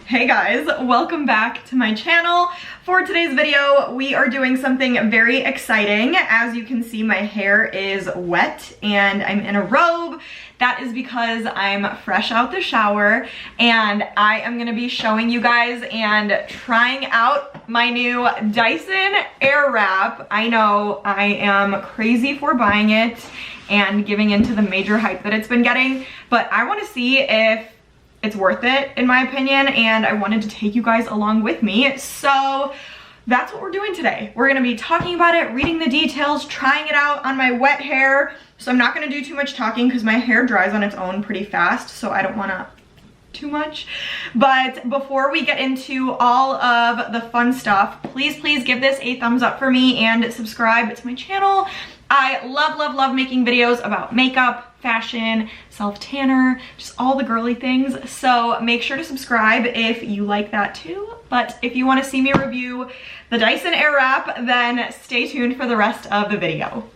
Hey guys, welcome back to my channel. For today's video, we are doing something very exciting. As you can see, my hair is wet and I'm in a robe. That is because I'm fresh out the shower and I am gonna be showing you guys and trying out my new Dyson Airwrap. I know I am crazy for buying it and giving into the major hype that it's been getting, but I wanna see if it's worth it, in my opinion, and I wanted to take you guys along with me. So that's what we're doing today. We're gonna be talking about it, reading the details, trying it out on my wet hair. So I'm not gonna do too much talking because my hair dries on its own pretty fast, so I don't wanna too much. But before we get into all of the fun stuff, please give this a thumbs up for me and subscribe to my channel. I love making videos about makeup, fashion, self-tanner, just all the girly things. So make sure to subscribe if you like that too. But if you want to see me review the Dyson Airwrap, then stay tuned for the rest of the video.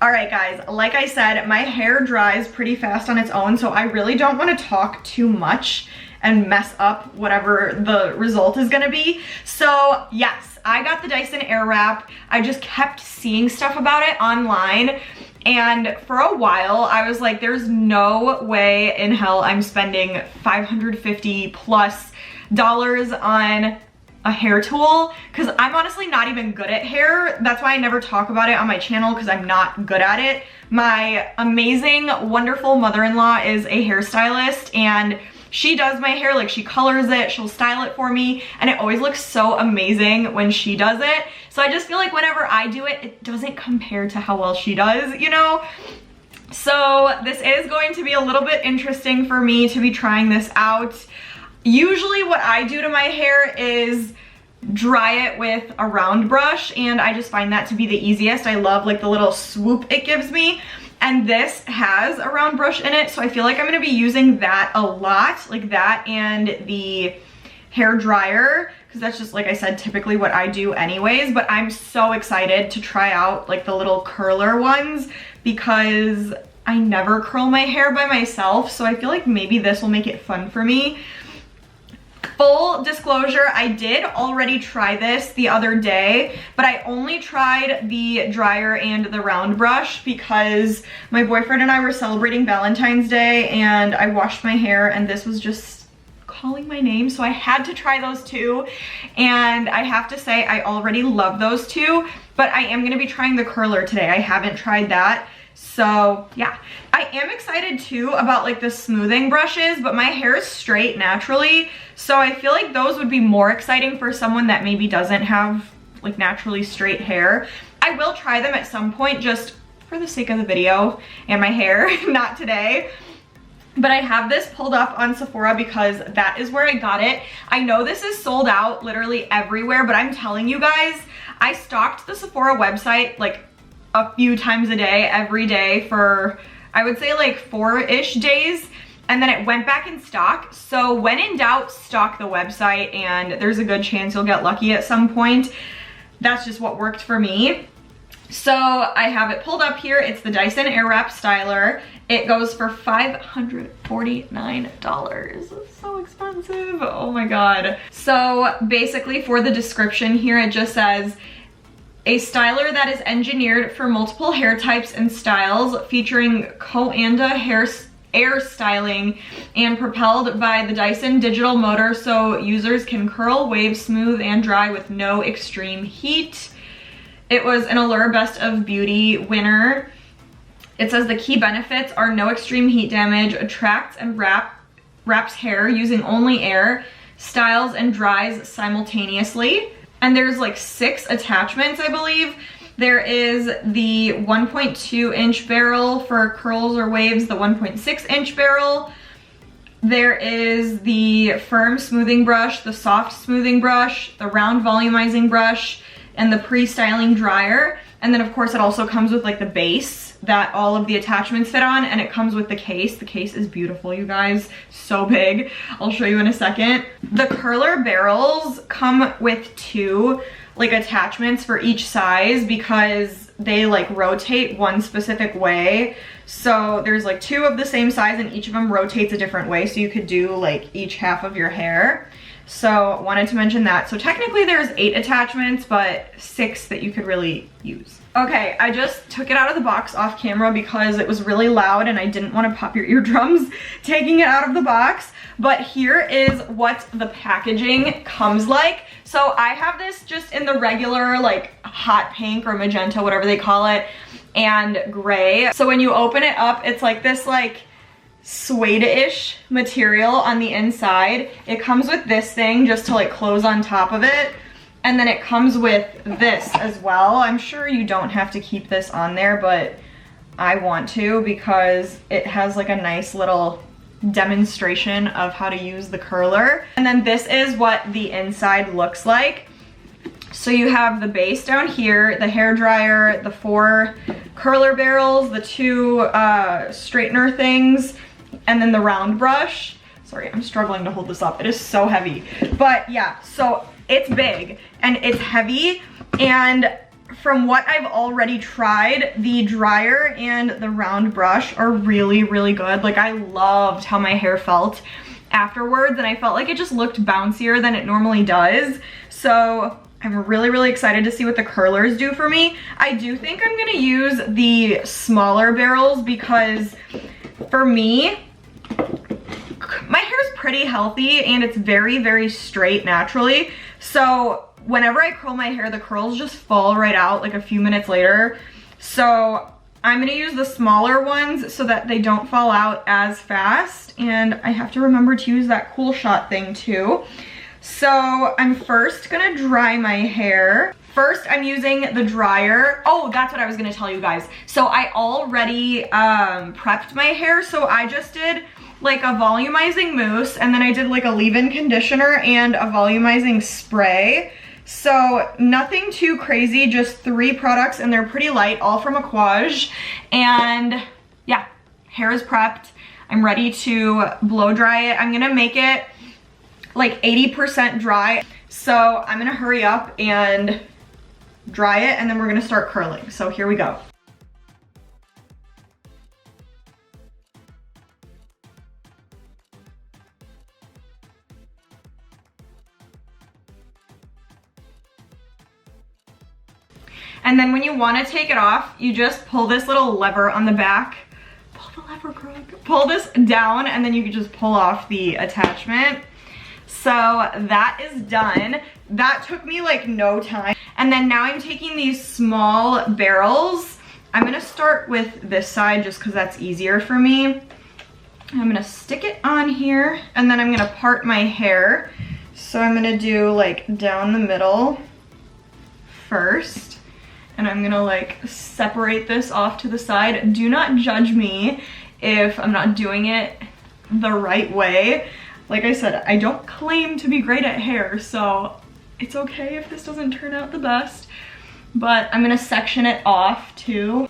All right guys, like I said, my hair dries pretty fast on its own, so I really don't want to talk too much and mess up whatever the result is gonna be. So yes, I got the Dyson Airwrap. I just kept seeing stuff about it online, and for a while I was like, there's no way in hell I'm spending $550 plus on a hair tool, because I'm honestly not even good at hair. That's why I never talk about it on my channel, because I'm not good at it. My amazing, wonderful mother-in-law is a hairstylist, and she does my hair, like she colors it, she'll style it for me, and it always looks so amazing when she does it. So I just feel like whenever I do it, it doesn't compare to how well she does, you know? So this is going to be a little bit interesting for me to be trying this out. Usually what I do to my hair is dry it with a round brush, and I just find that to be the easiest. I love like the little swoop it gives me. And this has a round brush in it, so I feel like I'm gonna be using that a lot, like that and the hair dryer, because that's just, like I said, typically what I do anyways. But I'm so excited to try out like the little curler ones, because I never curl my hair by myself, so I feel like maybe this will make it fun for me. Full disclosure, I did already try this the other day, but I only tried the dryer and the round brush because my boyfriend and I were celebrating Valentine's Day and I washed my hair and this was just calling my name, so I had to try those two. And I have to say, I already love those two, but I am gonna be trying the curler today. I haven't tried that. So yeah, I am excited too about like the smoothing brushes, but my hair is straight naturally, so I feel like those would be more exciting for someone that maybe doesn't have like naturally straight hair. I will try them at some point just for the sake of the video and my hair, not today. But I have this pulled up on Sephora because that is where I got it. I know this is sold out literally everywhere, but I'm telling you guys, I stalked the Sephora website like a few times a day, every day for, I would say like 4-ish days, and then it went back in stock. So when in doubt, stock the website and there's a good chance you'll get lucky at some point. That's just what worked for me. So I have it pulled up here. It's the Dyson Airwrap Styler. It goes for $549. It's so expensive, oh my God. So basically for the description here, it just says, a styler that is engineered for multiple hair types and styles, featuring Coanda air styling and propelled by the Dyson digital motor, so users can curl, wave, smooth, and dry with no extreme heat. It was an Allure Best of Beauty winner. It says the key benefits are no extreme heat damage, attracts and wraps hair using only air, styles and dries simultaneously. And there's like 6 attachments, I believe. There is the 1.2 inch barrel for curls or waves, the 1.6 inch barrel. There is the firm smoothing brush, the soft smoothing brush, the round volumizing brush, and the pre-styling dryer. And then of course it also comes with like the base that all of the attachments fit on, and it comes with the case. The case is beautiful, you guys, so big. I'll show you in a second. The curler barrels come with 2 like attachments for each size because they like rotate one specific way. So there's like 2 of the same size and each of them rotates a different way, so you could do like each half of your hair. So wanted to mention that. So technically there's 8 attachments, but 6 that you could really use. Okay, I just took it out of the box off camera because it was really loud and I didn't want to pop your eardrums taking it out of the box. But here is what the packaging comes like. So I have this just in the regular like hot pink or magenta, whatever they call it, and gray. So when you open it up, it's like this like suede-ish material on the inside. It comes with this thing just to like close on top of it. And then it comes with this as well. I'm sure you don't have to keep this on there, but I want to because it has like a nice little demonstration of how to use the curler. And then this is what the inside looks like. So you have the base down here, the hair dryer, the 4 curler barrels, the 2 straightener things, and then the round brush. Sorry, I'm struggling to hold this up. It is so heavy. But yeah, so it's big and it's heavy, and from what I've already tried, the dryer and the round brush are really, really good. Like I loved how my hair felt afterwards, and I felt like it just looked bouncier than it normally does. So I'm really, really excited to see what the curlers do for me. I do think I'm gonna use the smaller barrels because for me, my hair's pretty healthy and it's very, very straight naturally. So whenever I curl my hair, the curls just fall right out like a few minutes later. So I'm gonna use the smaller ones so that they don't fall out as fast. And I have to remember to use that cool shot thing too. So I'm first gonna dry my hair. First, I'm using the dryer. Oh, that's what I was gonna tell you guys. So I already prepped my hair. So I just did like a volumizing mousse, and then I did like a leave-in conditioner and a volumizing spray. So nothing too crazy, just 3 products, and they're pretty light, all from Aquage. And yeah, hair is prepped. I'm ready to blow dry it. I'm gonna make it like 80% dry. So I'm gonna hurry up and dry it, and then we're gonna start curling. So here we go. And then when you want to take it off, you just pull this little lever on the back. Pull the lever, Greg. Pull this down, and then you can just pull off the attachment. So that is done. That took me like no time. And then now I'm taking these small barrels. I'm gonna start with this side just because that's easier for me. I'm gonna stick it on here, and then I'm gonna part my hair. So I'm gonna do like down the middle first. And I'm gonna like separate this off to the side. Do not judge me if I'm not doing it the right way. Like I said, I don't claim to be great at hair, so it's okay if this doesn't turn out the best. But I'm gonna section it off too.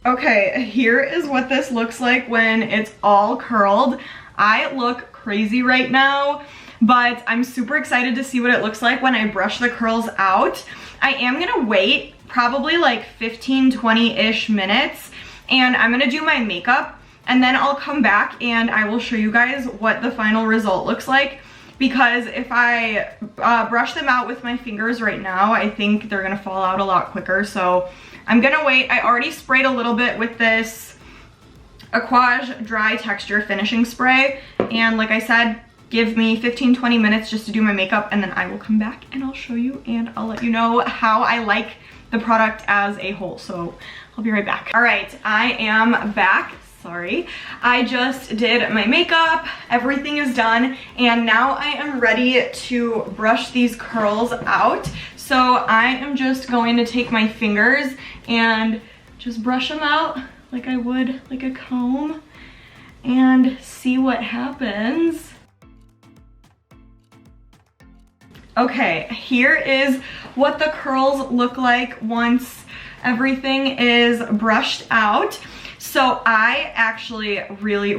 Okay, here is what this looks like when it's all curled. I look crazy right now, but I'm super excited to see what it looks like when I brush the curls out. I am gonna wait probably like 15-20-ish minutes, and I'm gonna do my makeup, and then I'll come back and I will show you guys what the final result looks like, because if I brush them out with my fingers right now, I think they're gonna fall out a lot quicker. So I'm gonna wait. I already sprayed a little bit with this Aquage Dry Texture Finishing Spray, and like I said, give me 15-20 minutes just to do my makeup, and then I will come back and I'll show you and I'll let you know how I like the product as a whole. So I'll be right back. All right, I am back. Sorry, I just did my makeup, everything is done, and now I am ready to brush these curls out. So I am just going to take my fingers and just brush them out like I would like a comb and see what happens. Okay, here is what the curls look like once everything is brushed out. So I actually really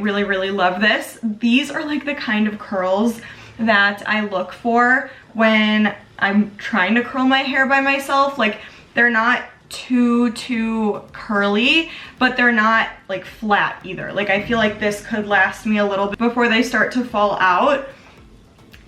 love this. These are like the kind of curls that I look for when I'm trying to curl my hair by myself. Like, they're not too curly, but they're not like flat either. Like, I feel like this could last me a little bit before they start to fall out.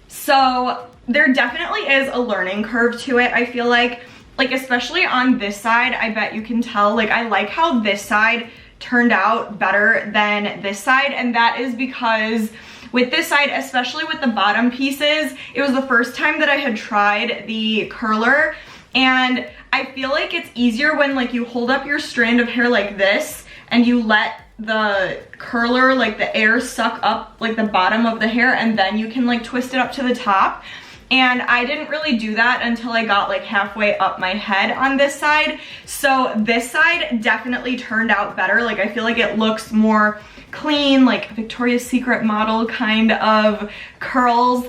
So there definitely is a learning curve to it. I feel like especially on this side, I bet you can tell, like, I like how this side turned out better than this side, and that is because with this side, especially with the bottom pieces, it was the first time that I had tried the curler, and I feel like it's easier when like you hold up your strand of hair like this and you let the curler, like the air, suck up like the bottom of the hair, and then you can like twist it up to the top. And I didn't really do that until I got like halfway up my head on this side. So this side definitely turned out better. Like, I feel like it looks more clean, like Victoria's Secret model kind of curls.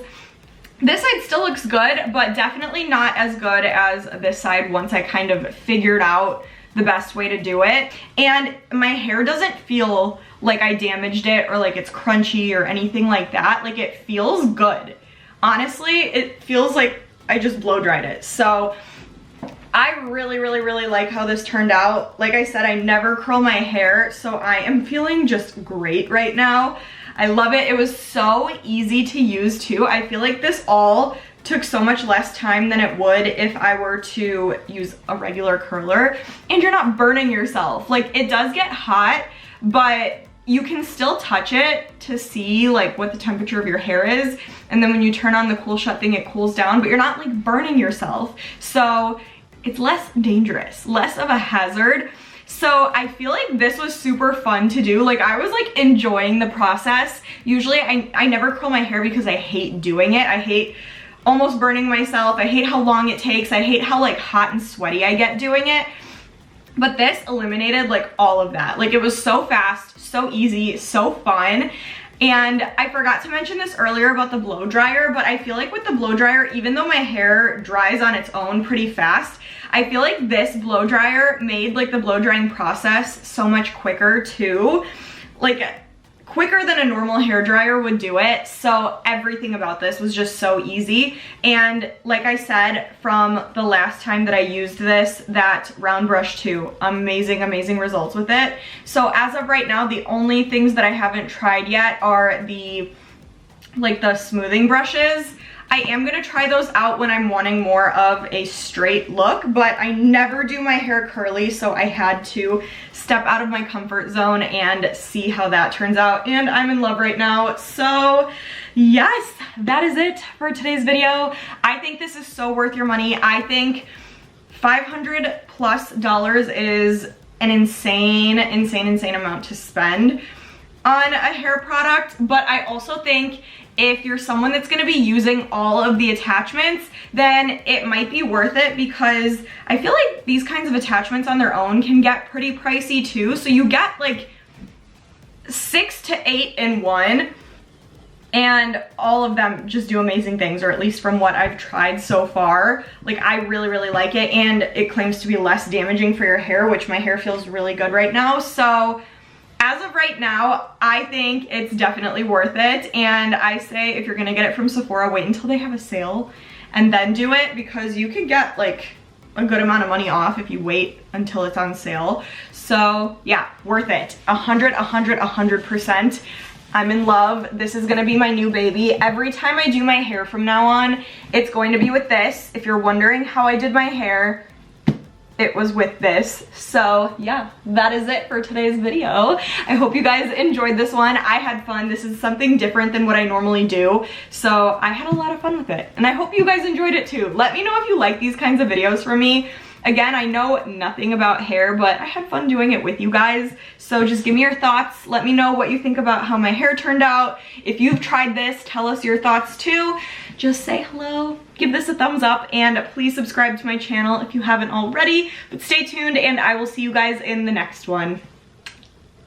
This side still looks good, but definitely not as good as this side once I kind of figured out the best way to do it. And my hair doesn't feel like I damaged it or like it's crunchy or anything like that. Like, it feels good. Honestly, it feels like I just blow dried it. So I really like how this turned out. Like I said, I never curl my hair, so I am feeling just great right now. I love it. It was so easy to use too. I feel like this all took so much less time than it would if I were to use a regular curler, and you're not burning yourself. Like, it does get hot, but you can still touch it to see like what the temperature of your hair is, and then when you turn on the cool shut thing, it cools down, but you're not like burning yourself. So it's less dangerous, less of a hazard. So I feel like this was super fun to do. Like, I was like enjoying the process. Usually I never curl my hair because I hate doing it. I hate almost burning myself. I hate how long it takes. I hate how like hot and sweaty I get doing it. But this eliminated like all of that. Like, it was so fast, so easy, so fun. And I forgot to mention this earlier about the blow dryer, but I feel like with the blow dryer, even though my hair dries on its own pretty fast, I feel like this blow dryer made like the blow drying process so much quicker too. Like, quicker than a normal hair dryer would do it. So everything about this was just so easy. And like I said, from the last time that I used this, that round brush too, amazing results with it. So as of right now, the only things that I haven't tried yet are the smoothing brushes. I am gonna try those out when I'm wanting more of a straight look, but I never do my hair curly, so I had to step out of my comfort zone and see how that turns out, and I'm in love right now. So yes, that is it for today's video. I think this is so worth your money. I think $500+ is an insane amount to spend on a hair product, but I also think if you're someone that's gonna be using all of the attachments, then it might be worth it, because I feel like these kinds of attachments on their own can get pretty pricey too. So you get like 6 to 8 in one. and all of them just do amazing things, or at least from what I've tried so far. Like, I really, really like it, and it claims to be less damaging for your hair, which my hair feels really good right now. So as of right now, I think it's definitely worth it, and I say if you're gonna get it from Sephora, wait until they have a sale and then do it, because you could get like a good amount of money off if you wait until it's on sale. So yeah, worth it. 100%. I'm in love. This is gonna be my new baby. Every time I do my hair from now on, it's going to be with this. If you're wondering how I did my hair, it was with this. So yeah, that is it for today's video. I hope you guys enjoyed this one. I had fun. This is something different than what I normally do, so I had a lot of fun with it, and I hope you guys enjoyed it too. Let me know if you like these kinds of videos from me. Again, I know nothing about hair, but I had fun doing it with you guys. So just give me your thoughts. Let me know what you think about how my hair turned out. If you've tried this, tell us your thoughts too. Just say hello, give this a thumbs up, and please subscribe to my channel if you haven't already. But stay tuned, and I will see you guys in the next one.